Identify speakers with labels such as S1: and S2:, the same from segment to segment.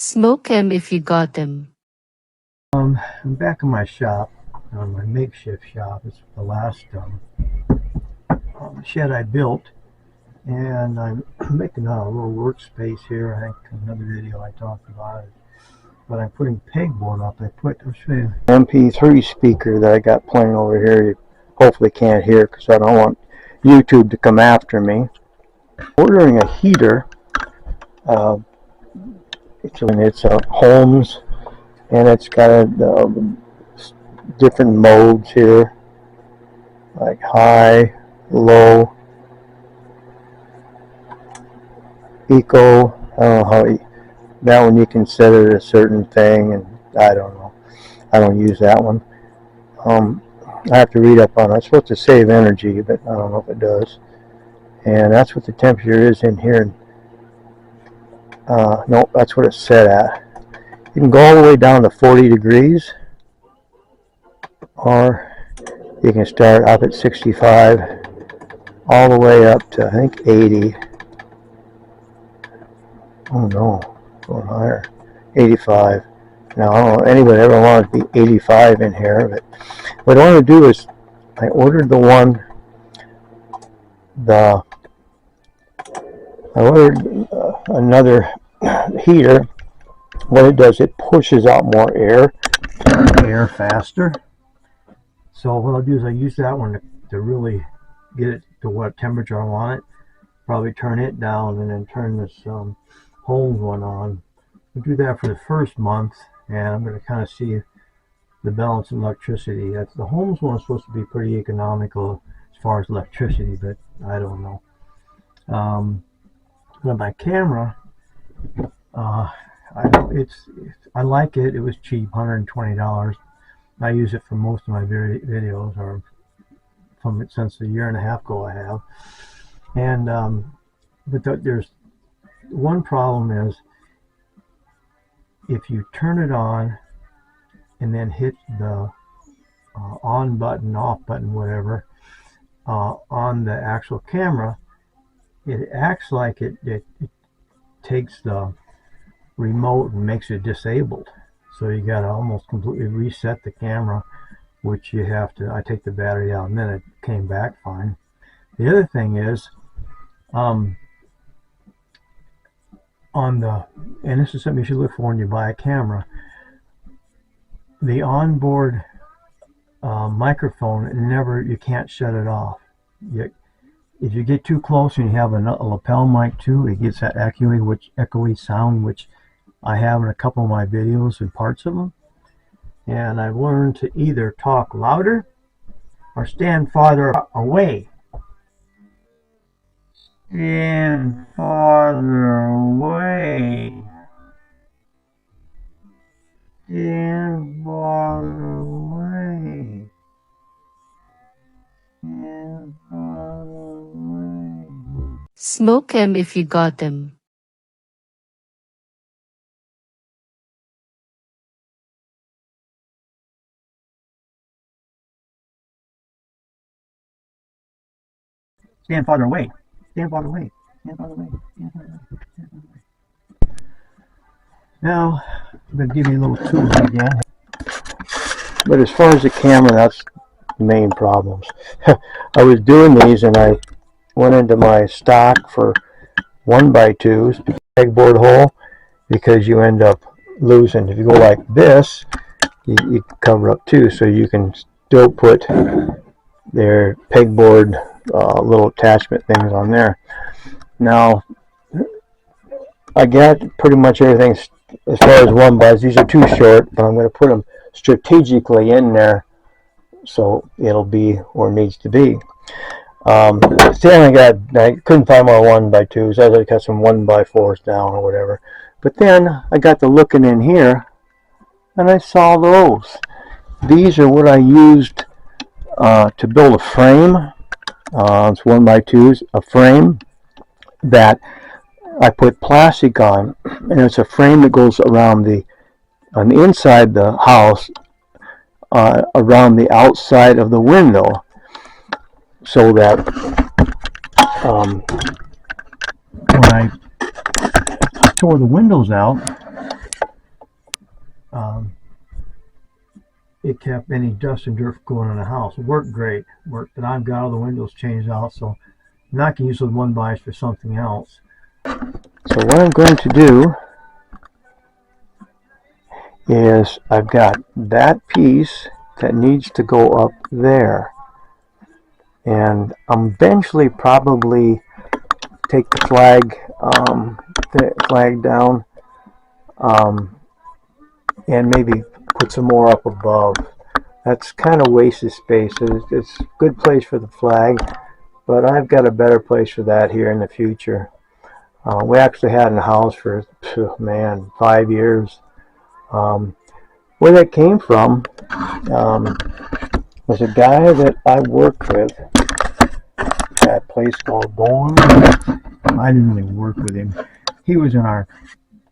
S1: Smoke 'em if you got them.
S2: I'm back in my shop, my makeshift shop. It's the last shed I built, and I'm making a little workspace here. I think another video I talked about it, but I'm putting pegboard up. I'll show you MP3 speaker that I got playing over here. You hopefully can't hear because I don't want YouTube to come after me. Ordering a heater. It's a Holmes, and it's got different modes here, like high, low, eco. I don't know how that one you can set it a certain thing, and I don't know. I don't use that one. I have to read up on it. It's supposed to save energy, but I don't know if it does. And that's what the temperature is in here. No, that's what it's set at. You can go all the way down to 40 degrees, or you can start up at 65 all the way up to, I think, 80. Oh no, going higher. 85. Now, I don't know if anybody ever wanted to be 85 in here, but what I want to do is I ordered another heater. What it does, it pushes out more air faster. So what I'll do is I use that one to really get it to what temperature I want it. Probably turn it down and then turn this Holmes one on. We'll do that for the first month, and I'm going to kind of see the balance of electricity. The Holmes one is supposed to be pretty economical as far as electricity, but I don't know. But my camera, I like it. It was cheap, $120. I use it for most of my videos, or from it since a year and a half ago I have. And but there's one problem is if you turn it on and then hit the on button, off button, whatever, on the actual camera, it acts like it takes the remote and makes it disabled. So you got to almost completely reset the camera, which you have to. I take the battery out, and then it came back fine. The other thing is, and this is something you should look for when you buy a camera, the onboard microphone, you can't shut it off. If you get too close and you have a lapel mic too, it gets that echoey sound, which I have in a couple of my videos and parts of them. And I've learned to either talk louder or stand farther away. Stand farther away. Stand farther away. Stand farther away.
S1: Smoke 'em if you got them.
S2: Stand farther away. Stand farther away. Stand farther away. Stand farther away. Stand farther away. Now, I'm going to give you a little tool again. But as far as the camera, that's the main problems. I was doing these and I went into my stock for 1x2s, pegboard hole, because you end up losing. If you go like this, you cover up too, so you can still put their pegboard little attachment things on there. Now, I got pretty much everything as far as 1x. These are too short, but I'm going to put them strategically in there so it'll be where it needs to be. I couldn't find my 1x2s. I got some 1x4s down or whatever. But then I got to looking in here and I saw those. These are what I used to build a frame. It's 1x2s, a frame that I put plastic on, and it's a frame that goes around on the inside the house, around the outside of the window, so that when I tore the windows out, Um, it kept any dust and dirt from going in the house. It worked great. Worked, and I've got all the windows changed out, so now I can use those one bys for something else. So what I'm going to do is I've got that piece that needs to go up there, and I'm eventually probably take the flag down, and maybe put some more up above. That's kind of wasted space. It's a good place for the flag, but I've got a better place for that here in the future. We actually had in the house for, man, 5 years. Where that came from was a guy that I worked with at a place called Golden. I didn't really work with him. He was in our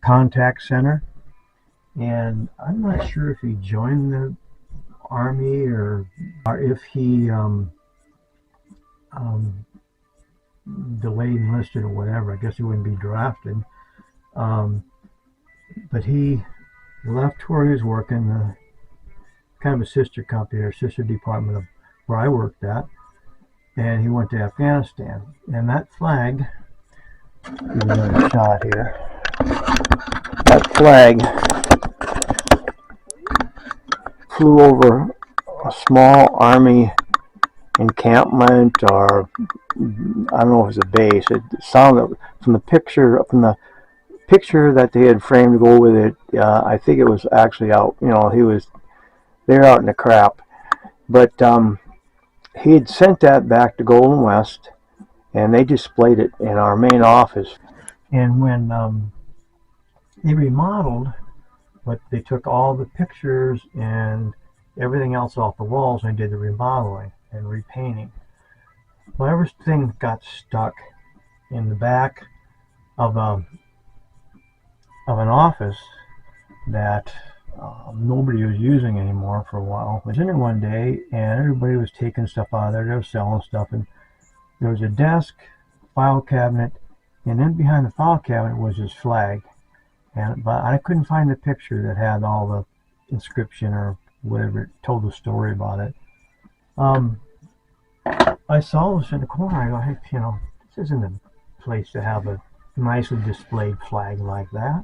S2: contact center, and I'm not sure if he joined the Army or if he delayed enlisted or whatever. I guess he wouldn't be drafted. But he left where he was working, kind of a sister company or sister department of where I worked at, and he went to Afghanistan. And that flag, give you another shot here. That flag flew over a small army encampment, or I don't know if it was a base. It sounded from the picture that they had framed to go with it. I think it was actually out. They're out in the crap, but he had sent that back to Golden West, and they displayed it in our main office. And when they remodeled, but they took all the pictures and everything else off the walls and did the remodeling and repainting. Well, everything got stuck in the back of an office that nobody was using anymore for a while. I was in there one day, and everybody was taking stuff out of there. They were selling stuff, and there was a desk, file cabinet, and then behind the file cabinet was this flag. But I couldn't find the picture that had all the inscription or whatever it told the story about it. I saw this in the corner. I go, hey, this isn't a place to have a nicely displayed flag like that.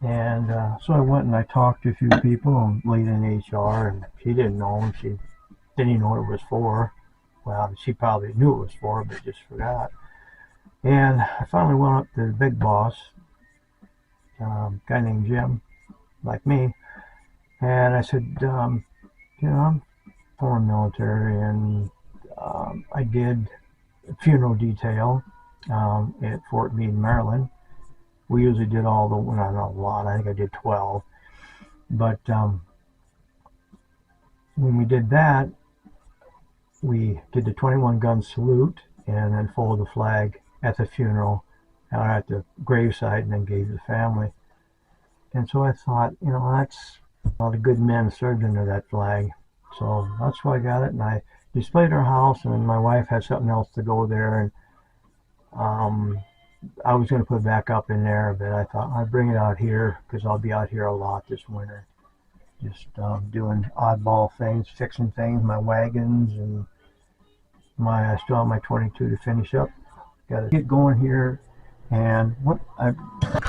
S2: And so I went and I talked to a few people, lady in HR, and she didn't know, and she didn't even know what it was for. Well, she probably knew it was for, but just forgot. And I finally went up to the big boss, a guy named Jim, like me, and I said, I'm foreign military, and I did funeral detail at Fort Meade, Maryland. We usually did all the, well, not a lot, I think I did 12. But when we did that, we did the 21 gun salute and then folded the flag at the funeral or at the gravesite and then gave the family. And so I thought, that's all the good men served under that flag. So that's why I got it, and I displayed our house, and my wife had something else to go there, and I was going to put it back up in there, but I thought I'd bring it out here because I'll be out here a lot this winter, just doing oddball things, fixing things, my wagons, and I still have my 22 to finish up. Got to get going here, and what I've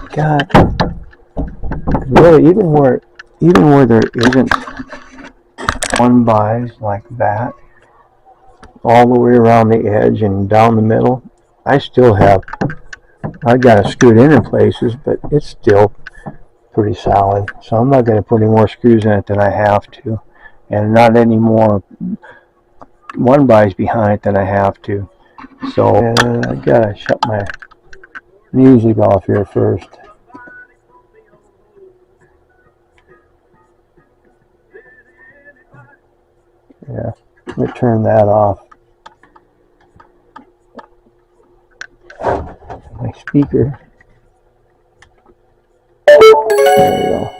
S2: got, really, even where there isn't one bys like that, all the way around the edge and down the middle, I've got it screwed in places, but it's still pretty solid. So I'm not going to put any more screws in it than I have to, and not any more one bys behind it than I have to. So I gotta shut my music off here first. Yeah, let me turn that off. My speaker. There we go.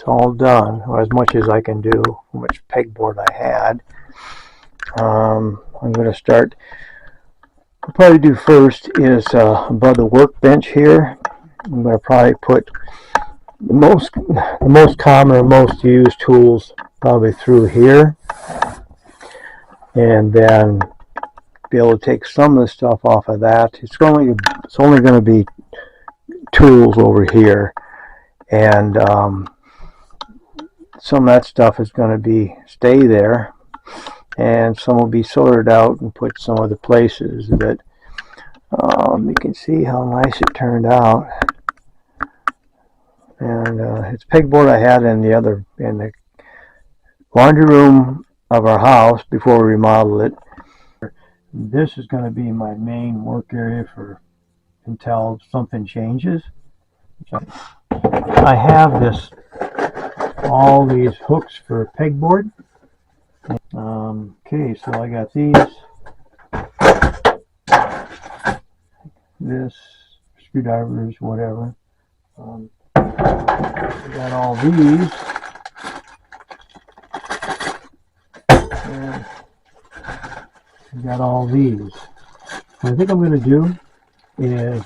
S2: all done, or as much as I can do, how much pegboard I had. I'm going to start. I'll probably do first is above the workbench here. I'm going to probably put the most common or most used tools probably through here, and then be able to take some of the stuff off of that. It's only going to be tools over here, and some of that stuff is going to stay there, and some will be sorted out and put some other places. But you can see how nice it turned out, and it's pegboard I had in the laundry room of our house before we remodeled it. This is going to be my main work area until something changes. I have all these hooks for pegboard. Okay, so I got this screwdrivers, whatever. I got all these. And I got all these. What I think I'm going to do is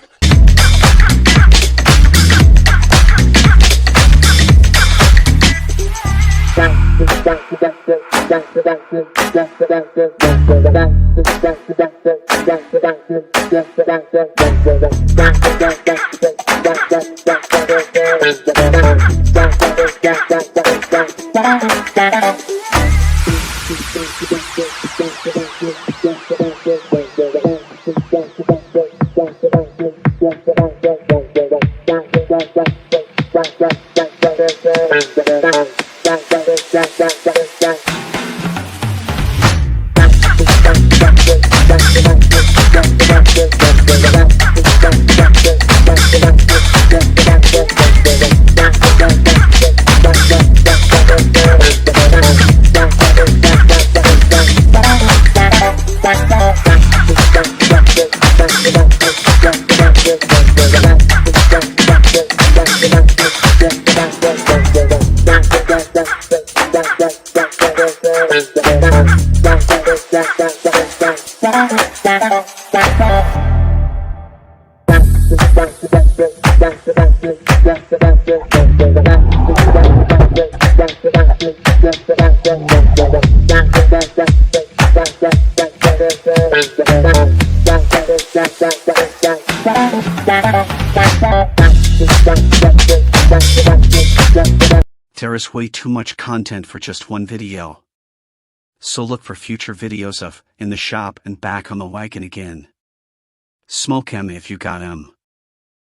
S3: There is way too much content for just one video. So look for future videos of In the Shop and Back on the Wagon Again. Smoke 'em if you got 'em.